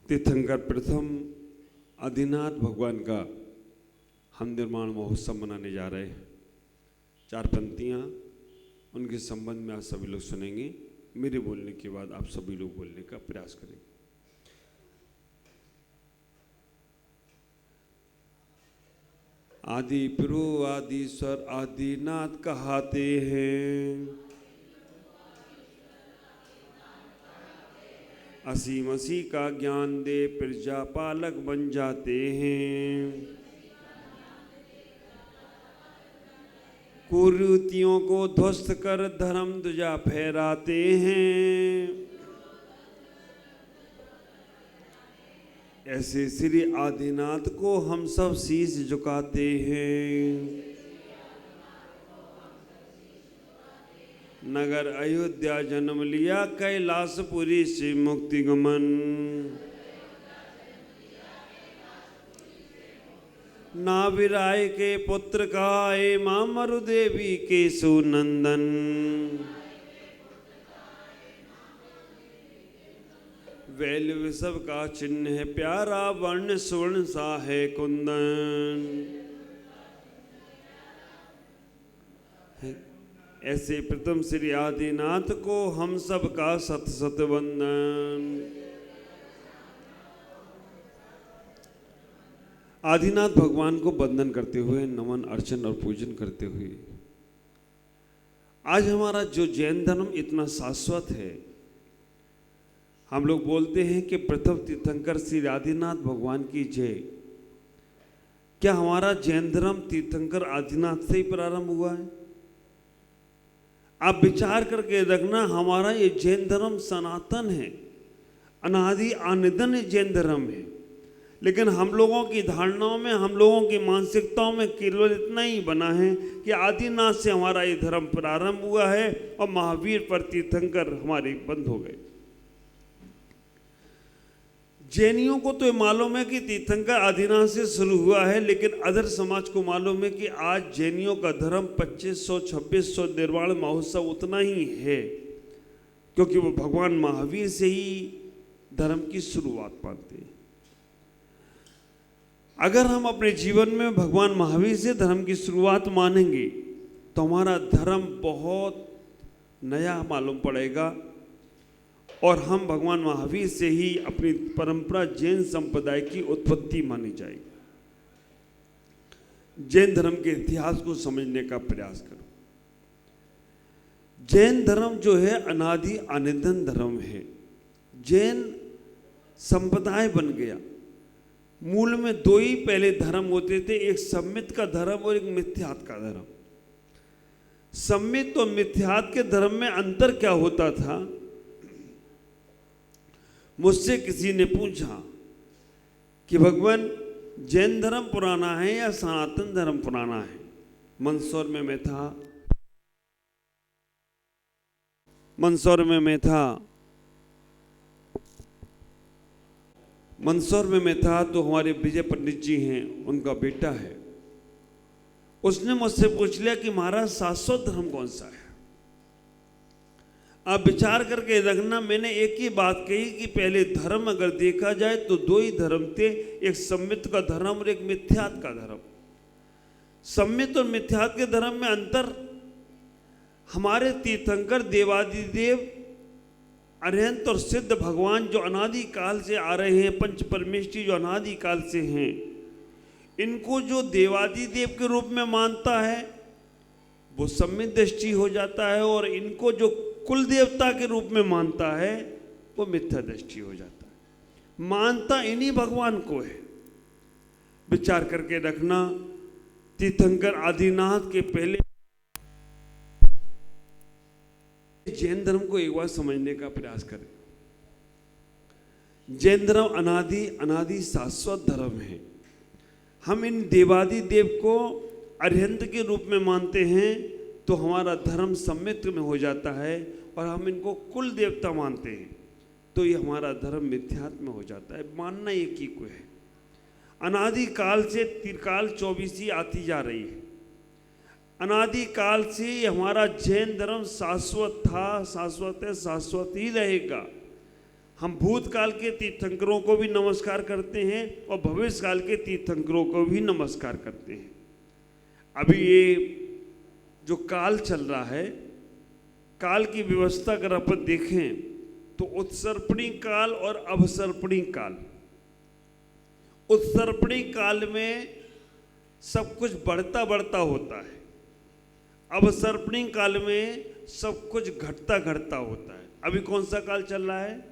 तीर्थंकर प्रथम आदिनाथ भगवान का हम निर्माण महोत्सव मनाने जा रहे हैं। 4 पंक्तियाँ उनके संबंध में आप सभी लोग सुनेंगे। मेरे बोलने के बाद आप सभी लोग बोलने का प्रयास करेंगे। आदि प्रभु आदिश्वर आदिनाथ कहते हैं, असीम असी का ज्ञान दे प्रजा पालक बन जाते हैं। कुरीतियों को ध्वस्त कर धर्म ध्वजा फहराते हैं। ऐसे श्री आदिनाथ को हम सब शीश झुकाते हैं। नगर अयोध्या जन्म लिया कैलाशपुरी से मुक्ति गमन। नाविराय के पुत्र कहाए मां मरुदेवी के सुनंदन। वैल विषव का चिन्ह है प्यारा वर्ण स्वर्ण सा है कुंदन। ऐसे प्रथम श्री आदिनाथ को हम सब का सत सत वंदन। आदिनाथ भगवान को वंदन करते हुए, नमन अर्चन और पूजन करते हुए, आज हमारा जो जैन धर्म इतना शाश्वत है, हम लोग बोलते हैं कि प्रथम तीर्थंकर श्री आदिनाथ भगवान की जय। क्या हमारा जैन धर्म तीर्थंकर आदिनाथ से ही प्रारंभ हुआ है? आप विचार करके रखना, हमारा ये जैन धर्म सनातन है, अनादि अनिदन जैन धर्म है। लेकिन हम लोगों की धारणाओं में, हम लोगों की मानसिकताओं में केवल इतना ही बना है कि आदिनाथ से हमारा ये धर्म प्रारंभ हुआ है और महावीर पर तीर्थंकर हमारे बंद हो गए। जैनियों को तो ये मालूम है कि तीर्थंकर आदिनाथ से शुरू हुआ है, लेकिन अदर समाज को मालूम है कि आज जैनियों का धर्म 2500-2600 निर्वाण महोत्सव उतना ही है, क्योंकि वो भगवान महावीर से ही धर्म की शुरुआत मानते हैं। अगर हम अपने जीवन में भगवान महावीर से धर्म की शुरुआत मानेंगे तो हमारा धर्म बहुत नया मालूम पड़ेगा और हम भगवान महावीर से ही अपनी परंपरा जैन संप्रदाय की उत्पत्ति मानी जाएगी। जैन धर्म के इतिहास को समझने का प्रयास करो। जैन धर्म जो है अनादि अनिदन धर्म है। जैन संप्रदाय बन गया। मूल में 2 ही पहले धर्म होते थे, एक सम्मित का धर्म और एक मिथ्यात का धर्म। सम्मित और मिथ्यात के धर्म में अंतर क्या होता था? मुझसे किसी ने पूछा कि भगवान जैन धर्म पुराना है या सनातन धर्म पुराना है। मंदसौर में मैं था तो हमारे विजय पंडित जी हैं, उनका बेटा है। उसने मुझसे पूछ लिया कि महाराज शाश्वत धर्म कौन सा है? आप विचार करके रखना, मैंने एक ही बात कही कि पहले धर्म अगर देखा जाए तो 2 ही धर्म थे, एक सम्मित का धर्म और एक मिथ्यात का धर्म। सम्मित और मिथ्यात के धर्म में अंतर, हमारे तीर्थंकर देवादिदेव अरहंत और सिद्ध भगवान जो अनादि काल से आ रहे हैं, पंच परमेष्ठी जो अनादि काल से हैं, इनको जो देवादिदेव के रूप में मानता है वो सम्मित दृष्टि हो जाता है, और इनको जो कुल देवता के रूप में मानता है वो मिथ्या दृष्टि हो जाता है। मानता इन्हीं भगवान को है। विचार करके रखना, तीर्थंकर आदिनाथ के पहले जैन धर्म को एक बार समझने का प्रयास करें। जैन धर्म अनादि शाश्वत धर्म है। हम इन देवादि देव को अरहंत के रूप में मानते हैं तो हमारा धर्म सम्मित में हो जाता है, और हम इनको कुल देवता मानते हैं तो ये हमारा धर्म मिथ्यात्म हो जाता है। मानना एक ही को है। अनादि काल से त्रिकाल 24 आती जा रही है। अनादि काल से हमारा जैन धर्म शाश्वत था, शाश्वत है, शाश्वत ही रहेगा। हम भूतकाल के तीर्थंकरों को भी नमस्कार करते हैं और भविष्य काल के तीर्थंकरों को भी नमस्कार करते हैं। अभी ये जो काल चल रहा है, काल की व्यवस्था अगर अपन देखें तो उत्सर्पणी काल और अवसर्पणी काल। उत्सर्पणी काल में सब कुछ बढ़ता बढ़ता होता है, अवसर्पणी काल में सब कुछ घटता घटता होता है। अभी कौन सा काल चल रहा है?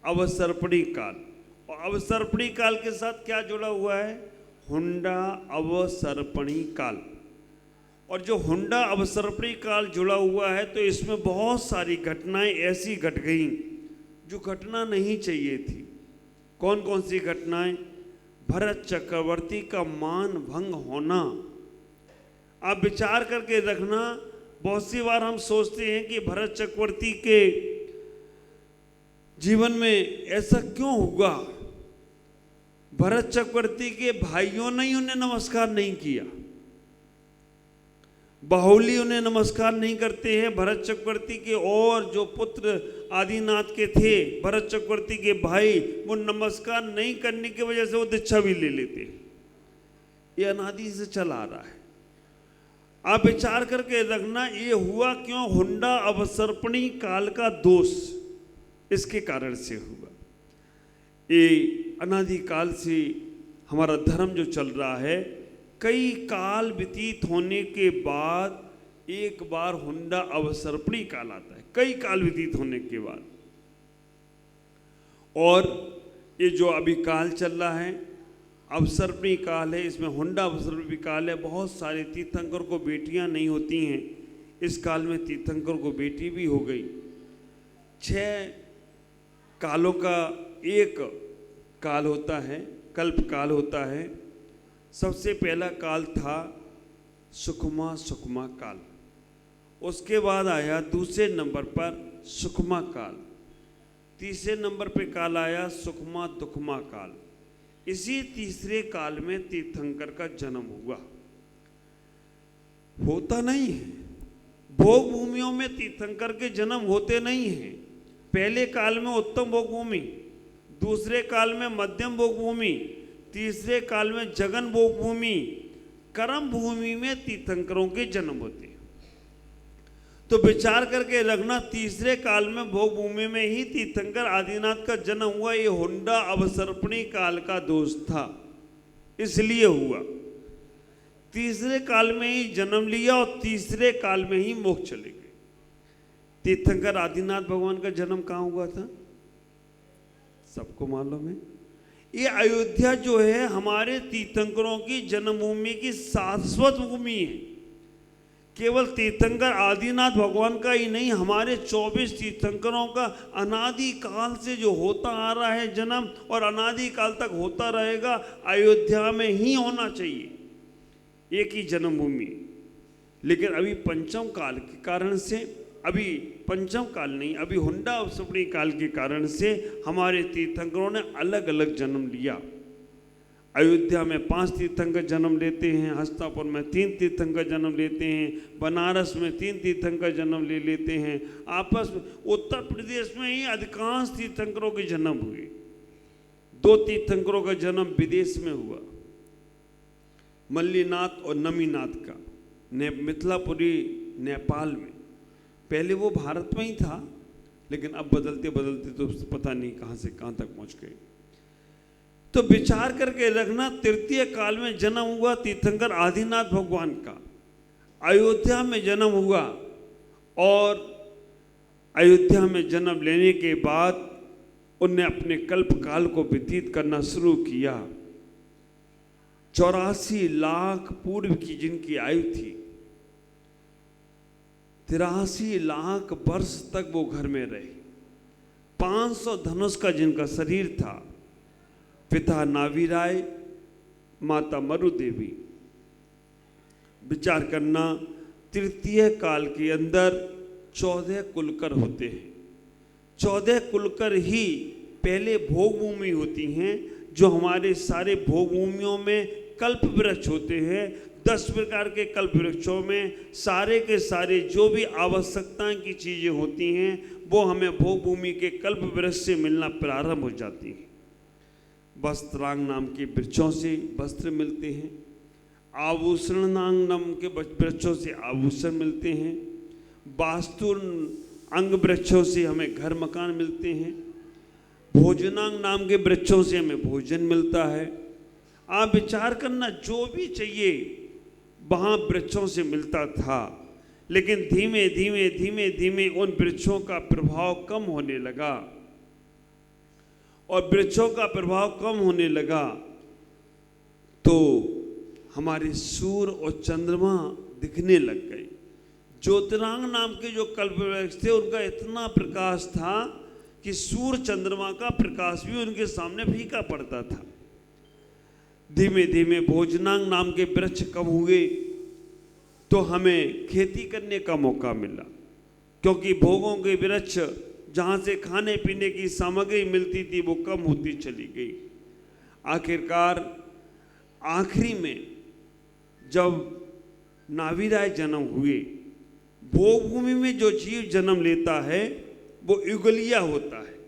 अवसर्पणी काल। और अवसर्पणी काल के साथ क्या जुड़ा हुआ है? हुंडा अवसर्पणी काल। और जो हुंडा अवसर्पणी काल जुड़ा हुआ है तो इसमें बहुत सारी घटनाएं ऐसी घट गई जो घटना नहीं चाहिए थी। कौन कौन सी घटनाएं? भरत चक्रवर्ती का मान भंग होना। आप विचार करके रखना, बहुत सी बार हम सोचते हैं कि भरत चक्रवर्ती के जीवन में ऐसा क्यों हुआ, भरत चक्रवर्ती के भाइयों ने ही उन्हें नमस्कार नहीं किया, बाहुली उन्हें नमस्कार नहीं करते हैं। भरत चक्रवर्ती के और जो पुत्र आदिनाथ के थे, भरत चक्रवर्ती के भाई, वो नमस्कार नहीं करने की वजह से वो दीक्षा भी ले लेते। ये अनादि से चला आ रहा है। आप विचार करके रखना, ये हुआ क्यों? हुंडा अवसर्पणी काल का दोष इसके कारण से हुआ। ये अनादि काल से हमारा धर्म जो चल रहा है, कई काल व्यतीत होने के बाद एक बार हुंडा अवसर्पणी काल आता है, कई काल व्यतीत होने के बाद। और ये जो अभी काल चल रहा है अवसर्पणी काल है, इसमें हुंडा अवसर्पणी काल है। बहुत सारे तीर्थंकर को बेटियां नहीं होती हैं, इस काल में तीर्थंकर को बेटी भी हो गई। 6 कालों का एक काल होता है, कल्प काल होता है। सबसे पहला काल था सुखमा सुखमा काल, उसके बाद आया दूसरे नंबर पर सुखमा काल, तीसरे नंबर पे काल आया सुखमा दुखमा काल। इसी तीसरे काल में तीर्थंकर का जन्म हुआ। होता नहीं है, भोग भूमियों में तीर्थंकर के जन्म होते नहीं हैं। पहले काल में उत्तम भोग भूमि, दूसरे काल में मध्यम भोग भूमि, तीसरे काल में जगन भोग भूमि, कर्म भूमि में तीर्थंकरों के जन्म होते हैं। तो विचार करके रखना, तीसरे काल में भोग भूमि में ही तीर्थंकर आदिनाथ का जन्म हुआ। ये हुंडा अवसर्पणी काल का दोष था, इसलिए हुआ। तीसरे काल में ही जन्म लिया और तीसरे काल में ही मोक्ष चले गए। तीर्थंकर आदिनाथ भगवान का जन्म कहाँ हुआ था? सबको मालूम है। ये अयोध्या जो है हमारे तीर्थंकरों की जन्मभूमि की शाश्वत भूमि है। केवल तीर्थंकर आदिनाथ भगवान का ही नहीं, हमारे 24 तीर्थंकरों का अनादि काल से जो होता आ रहा है जन्म, और अनादि काल तक होता रहेगा, अयोध्या में ही होना चाहिए, एक ही जन्मभूमि। लेकिन अभी पंचम काल के कारण से, अभी पंचम काल नहीं, अभी हुंडा अवसर्पणी काल के कारण से हमारे तीर्थंकरों ने अलग अलग जन्म लिया। अयोध्या में 5 तीर्थंकर जन्म लेते हैं, हस्तिनापुर में 3 तीर्थंकर जन्म लेते हैं, बनारस में 3 तीर्थंकर जन्म ले लेते हैं। आपस में उत्तर प्रदेश में ही अधिकांश तीर्थंकरों के जन्म हुए। 2 तीर्थंकरों का जन्म विदेश में हुआ, मल्लीनाथ और नमीनाथ का, मिथिलापुरी नेपाल में। पहले वो भारत में ही था, लेकिन अब बदलते बदलते तो पता नहीं कहाँ से कहाँ तक पहुँच गए। तो विचार करके रखना, तृतीय काल में जन्म हुआ तीर्थंकर आदिनाथ भगवान का, अयोध्या में जन्म हुआ। और अयोध्या में जन्म लेने के बाद उनने अपने कल्प काल को व्यतीत करना शुरू किया। 84 लाख पूर्व की जिनकी आयु थी, 83 लाख वर्ष तक वो घर में रहे। 500 धनुष का जिनका शरीर था, पिता नावीराय, माता मरुदेवी। विचार करना, तृतीय काल के अंदर 14 कुलकर होते हैं। 14 कुलकर ही पहले भोग भूमि होती हैं, जो हमारे सारे भोग भूमियों में कल्प वृक्ष होते हैं, 10 प्रकार के कल्प वृक्षों में सारे के सारे जो भी आवश्यकताएं की चीजें होती हैं वो हमें भोग भूमि के कल्प वृक्ष से मिलना प्रारंभ हो जाती है। वस्त्रांग नाम के वृक्षों से वस्त्र मिलते हैं, आभूषणांग नाम के वृक्षों से आभूषण मिलते हैं, वास्तु अंग वृक्षों से हमें घर मकान मिलते हैं, भोजनांग नाम के वृक्षों से हमें भोजन मिलता है। आप विचार करना, जो भी चाहिए वहाँ वृक्षों से मिलता था, लेकिन धीमे धीमे धीमे धीमे उन वृक्षों का प्रभाव कम होने लगा, और वृक्षों का प्रभाव कम होने लगा तो हमारे सूर्य और चंद्रमा दिखने लग गए। ज्योतिरांग नाम के जो कल्प वृक्ष थे उनका इतना प्रकाश था कि सूर्य चंद्रमा का प्रकाश भी उनके सामने फीका पड़ता था। धीमे धीमे भोजनांग नाम के वृक्ष कम हुए तो हमें खेती करने का मौका मिला, क्योंकि भोगों के वृक्ष जहाँ से खाने पीने की सामग्री मिलती थी वो कम होती चली गई। आखिरकार आखिरी में जब नाभिराय जन्म हुए, भोग भूमि में जो जीव जन्म लेता है वो युगलिया होता है।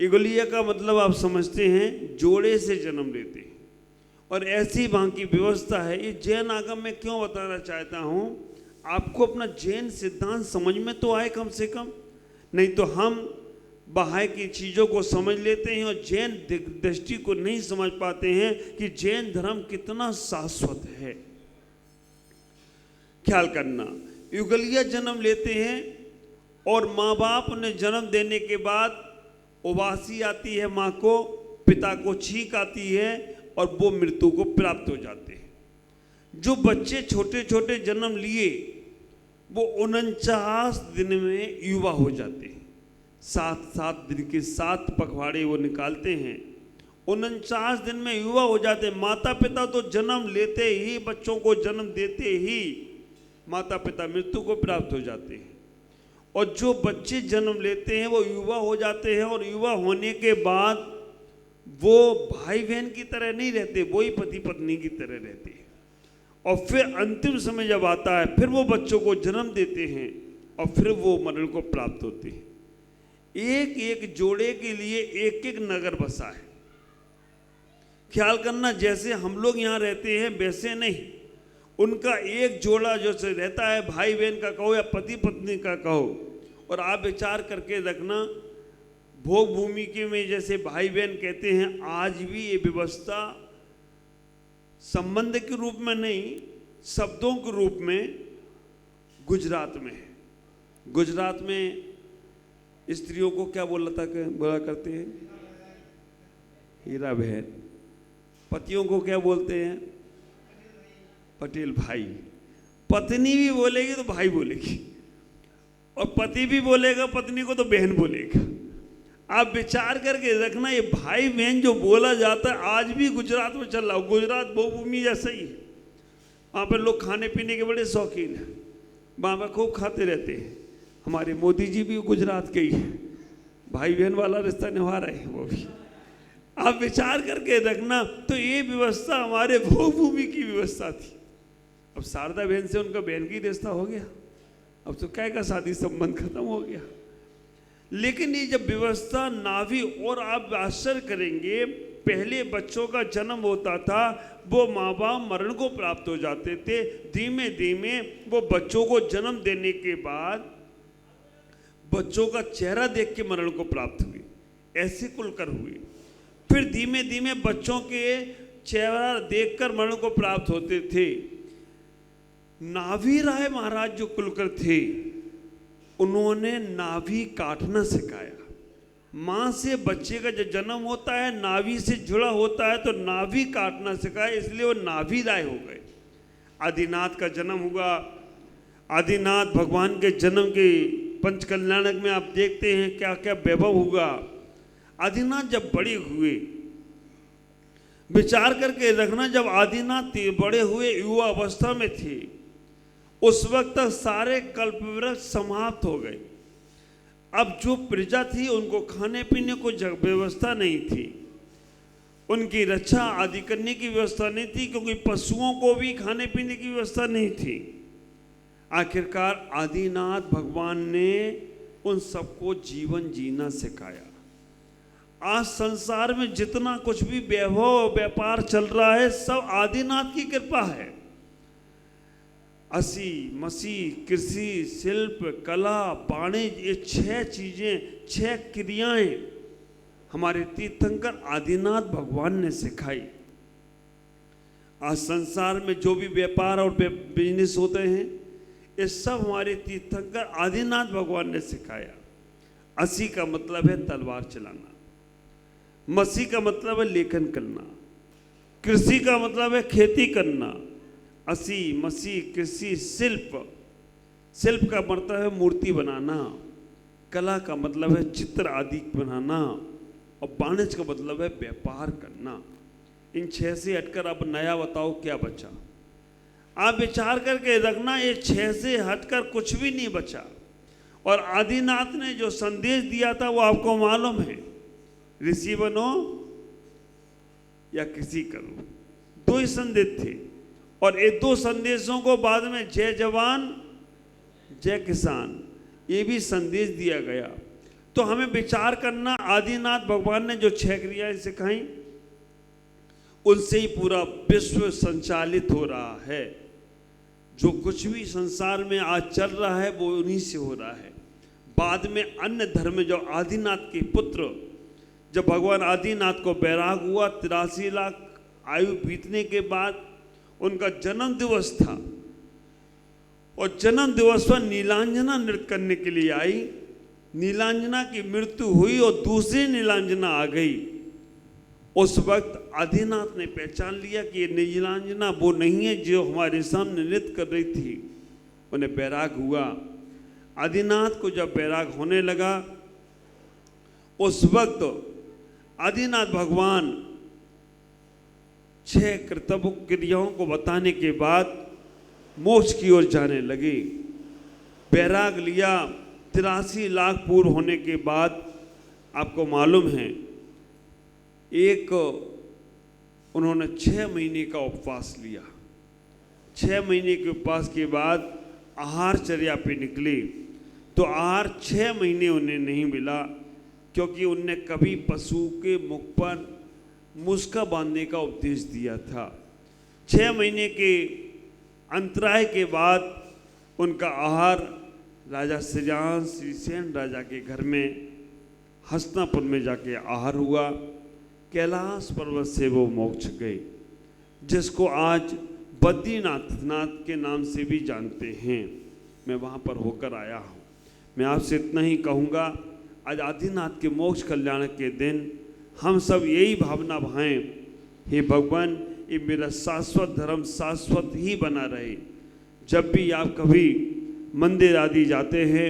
युगलिया का मतलब आप समझते हैं, जोड़े से जन्म लेते हैं। और ऐसी वहाँ की व्यवस्था है। ये जैन आगम में क्यों बताना चाहता हूँ, आपको अपना जैन सिद्धांत समझ में तो आए कम से कम, नहीं तो हम बाहर की चीज़ों को समझ लेते हैं और जैन दृष्टि को नहीं समझ पाते हैं कि जैन धर्म कितना शाश्वत है। ख्याल करना, युगलिया जन्म लेते हैं और माँ बाप ने जन्म देने के बाद उबासी आती है माँ को, पिता को छींक आती है और वो मृत्यु को प्राप्त हो जाते हैं। जो बच्चे छोटे छोटे जन्म लिए वो 49 दिन में युवा हो जाते हैं। 7 दिन के 7 पखवाड़े वो निकालते हैं, 49 दिन में युवा हो जाते हैं। माता पिता तो जन्म लेते ही, बच्चों को जन्म देते ही माता पिता मृत्यु को प्राप्त हो जाते हैं। और जो बच्चे जन्म लेते हैं वो युवा हो जाते हैं, और युवा होने के बाद वो भाई बहन की तरह नहीं रहते, वो ही पति पत्नी की तरह रहते हैं। और फिर अंतिम समय जब आता है फिर वो बच्चों को जन्म देते हैं और फिर वो मरण को प्राप्त होते हैं। एक एक जोड़े के लिए एक एक नगर बसा है। ख्याल करना, जैसे हम लोग यहाँ रहते हैं वैसे नहीं, उनका एक जोड़ा जो से रहता है, भाई बहन का कहो या पति पत्नी का कहो। और आप विचार करके रखना, भोग भूमि के में जैसे भाई बहन कहते हैं, आज भी ये व्यवस्था संबंध के रूप में नहीं, शब्दों के रूप में गुजरात में है। गुजरात में स्त्रियों को क्या बोला करते हैं? हीरा बहन। पतियों को क्या बोलते हैं? पटेल भाई। पत्नी भी बोलेगी तो भाई बोलेगी, और पति भी बोलेगा पत्नी को तो बहन बोलेगा। आप विचार करके रखना, ये भाई बहन जो बोला जाता है आज भी गुजरात में चल रहा हो। गुजरात भूमि जैसा ही है, वहाँ पर लोग खाने पीने के बड़े शौकीन हैं, वहाँ पर खूब खाते रहते हैं। हमारे मोदी जी भी गुजरात के ही हैं, भाई बहन वाला रिश्ता निभा रहे हैं वो भी। आप विचार करके रखना, तो ये व्यवस्था हमारे भोग भूमि की व्यवस्था थी। अब शारदा बहन से उनका बहन की रिश्ता हो गया, अब तो क्या का शादी संबंध खत्म हो गया। लेकिन ये जब व्यवस्था नाभि, और आप आश्चर्य करेंगे, पहले बच्चों का जन्म होता था वो माँ बाप मरण को प्राप्त हो जाते थे। धीमे धीमे वो बच्चों को जन्म देने के बाद बच्चों का चेहरा देख के मरण को प्राप्त हुए, ऐसे कुलकर हुए। फिर धीमे धीमे बच्चों के चेहरा देखकर मरण को प्राप्त होते थे। नाभि राय महाराज जो कुलकर थे, उन्होंने नाभि काटना सिखाया। माँ से बच्चे का जब जन्म होता है नाभि से जुड़ा होता है, तो नाभि काटना सिखाया, इसलिए वो नाभि राय हो गए। आदिनाथ का जन्म हुआ। आदिनाथ भगवान के जन्म के पंचकल्याणक में आप देखते हैं क्या क्या वैभव हुआ। आदिनाथ जब बड़े हुए, विचार करके रखना, जब आदिनाथ बड़े हुए, युवा अवस्था में थे, उस वक्त तक सारे कल्पवृक्ष समाप्त हो गए। अब जो प्रजा थी उनको खाने पीने को व्यवस्था नहीं थी। उनकी रक्षा आदि करने की व्यवस्था नहीं थी, क्योंकि पशुओं को भी खाने पीने की व्यवस्था नहीं थी। आखिरकार आदिनाथ भगवान ने उन सबको जीवन जीना सिखाया। आज संसार में जितना कुछ भी वैभव व्यापार चल रहा है, सब आदिनाथ की कृपा है। असी मसी कृषि शिल्प कला वाणिज्य, ये 6 चीजें 6 क्रियाएं हमारे तीर्थंकर आदिनाथ भगवान ने सिखाई। आज संसार में जो भी व्यापार और बिजनेस होते हैं, ये सब हमारे तीर्थंकर आदिनाथ भगवान ने सिखाया। असी का मतलब है तलवार चलाना, मसी का मतलब है लेखन करना, कृषि का मतलब है खेती करना, असी मसी कृषि शिल्प, शिल्प का मतलब है मूर्ति बनाना, कला का मतलब है चित्र आदि बनाना, और वाणिज्य का मतलब है व्यापार करना। इन 6 से हटकर अब नया बताओ क्या बचा? आप विचार करके रखना, ये 6 से हटकर कुछ भी नहीं बचा। और आदिनाथ ने जो संदेश दिया था वो आपको मालूम है, ऋषि बनो या कृषि करो, 2 ही संदेश थे। और ये 2 संदेशों को बाद में जय जवान जय किसान, ये भी संदेश दिया गया। तो हमें विचार करना, आदिनाथ भगवान ने जो 6 क्रियाएं सिखाई, उनसे ही पूरा विश्व संचालित हो रहा है। जो कुछ भी संसार में आज चल रहा है वो उन्हीं से हो रहा है। बाद में अन्य धर्म, जो आदिनाथ के पुत्र, जब भगवान आदिनाथ को वैराग हुआ, 83 लाख आयु बीतने के बाद उनका जन्म दिवस था, और जन्म दिवस पर नीलांजना नृत्य करने के लिए आई। नीलांजना की मृत्यु हुई और दूसरी नीलांजना आ गई। उस वक्त आदिनाथ ने पहचान लिया कि ये नीलांजना वो नहीं है जो हमारे सामने नृत्य कर रही थी। उन्हें वैराग हुआ। आदिनाथ को जब वैराग होने लगा, उस वक्त आदिनाथ भगवान 6 कर्तव्य क्रियाओं को बताने के बाद मोक्ष की ओर जाने लगे। वैराग लिया। 83 लाख पूर्व होने के बाद आपको मालूम है, एक उन्होंने 6 महीने का उपवास लिया। 6 महीने के उपवास के बाद आहारचर्या पे निकले। तो आहार 6 महीने उन्हें नहीं मिला, क्योंकि उनने कभी पशु के मुख पर मुस्का बांधने का उपदेश दिया था। 6 महीने के अंतराय के बाद उनका आहार राजा श्रीसेन राजा के घर में हस्तिनापुर में जाके आहार हुआ। कैलाश पर्वत से वो मोक्ष गए, जिसको आज बद्रीनाथ के नाम से भी जानते हैं। मैं वहाँ पर होकर आया हूँ। मैं आपसे इतना ही कहूँगा, आज आदिनाथ के मोक्ष कल्याण के दिन हम सब यही भावना भाएं, हे भगवान, ये मेरा शाश्वत धर्म शाश्वत ही बना रहे। जब भी आप कभी मंदिर आदि जाते हैं,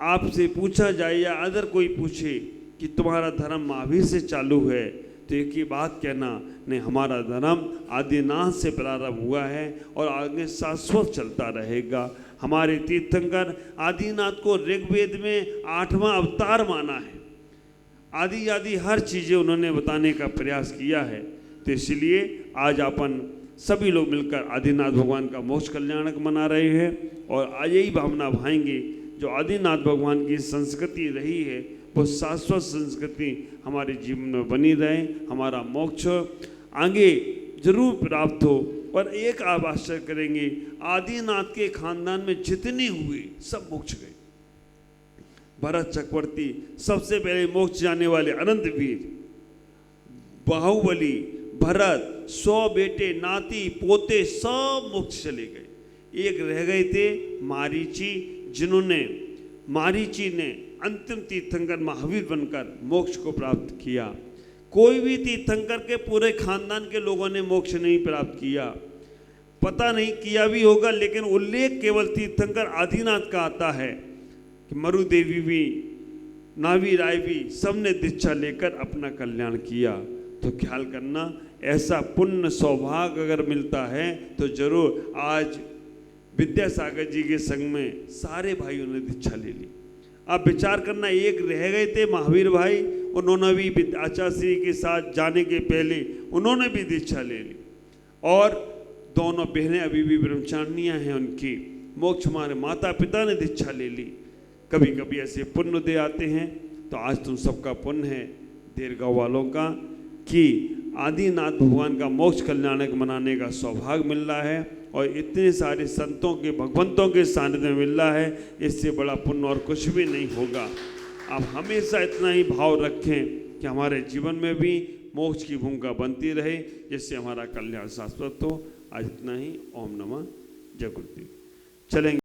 आपसे पूछा जाए या अदर कोई पूछे कि तुम्हारा धर्म महावीर से चालू है, तो एक ही बात कहना, नहीं, हमारा धर्म आदिनाथ से प्रारंभ हुआ है और आगे शाश्वत चलता रहेगा। हमारे तीर्थंकर आदिनाथ को ऋग्वेद में 8वां अवतार माना है। आदि आदि हर चीज़ें उन्होंने बताने का प्रयास किया है। तो इसलिए आज अपन सभी लोग मिलकर आदिनाथ भगवान का मोक्ष कल्याणक मना रहे हैं, और आज यही भावना भाएंगे, जो आदिनाथ भगवान की संस्कृति रही है वो शाश्वत संस्कृति हमारे जीवन में बनी रहे, हमारा मोक्ष आगे जरूर प्राप्त हो। और एक आप आश्चर्य करेंगे, आदिनाथ के खानदान में जितने हुए सब मोक्ष गए। भरत चक्रवर्ती सबसे पहले मोक्ष जाने वाले, अनंत वीर, बाहुबली, भरत, 100 बेटे नाती पोते सब मोक्ष चले गए। एक रह गए थे मारीची, जिन्होंने मारीची ने अंतिम तीर्थंकर महावीर बनकर मोक्ष को प्राप्त किया। कोई भी तीर्थंकर के पूरे खानदान के लोगों ने मोक्ष नहीं प्राप्त किया, पता नहीं किया भी होगा, लेकिन उल्लेख केवल तीर्थंकर आदिनाथ का आता है कि मरु देवी भी, नावी राय भी, सबने दीक्षा लेकर अपना कल्याण किया। तो ख्याल करना, ऐसा पुण्य सौभाग्य अगर मिलता है तो जरूर आज विद्यासागर जी के संग में सारे भाइयों ने दीक्षा ले ली। आप विचार करना, एक रह गए थे महावीर भाई, उन्होंने भी आचार्य के साथ जाने के पहले उन्होंने भी दीक्षा ले ली, और दोनों बहनें अभी भी ब्रह्मचारिणियाँ हैं उनकी। मोक्ष हमारे माता पिता ने दीक्षा ले ली। कभी कभी ऐसे पुण्य उदय आते हैं, तो आज तुम सबका पुण्य है देरगांव वालों का कि आदिनाथ भगवान का मोक्ष कल्याणक मनाने का सौभाग्य मिल रहा है, और इतने सारे संतों के भगवंतों के सानिध्य में मिल रहा है। इससे बड़ा पुण्य और कुछ भी नहीं होगा। आप हमेशा इतना ही भाव रखें कि हमारे जीवन में भी मोक्ष की भूमिका बनती रहे, जिससे हमारा कल्याण शाश्वत हो। आज इतना ही। ओम नमः जय गुरुदेव। चलेंगे।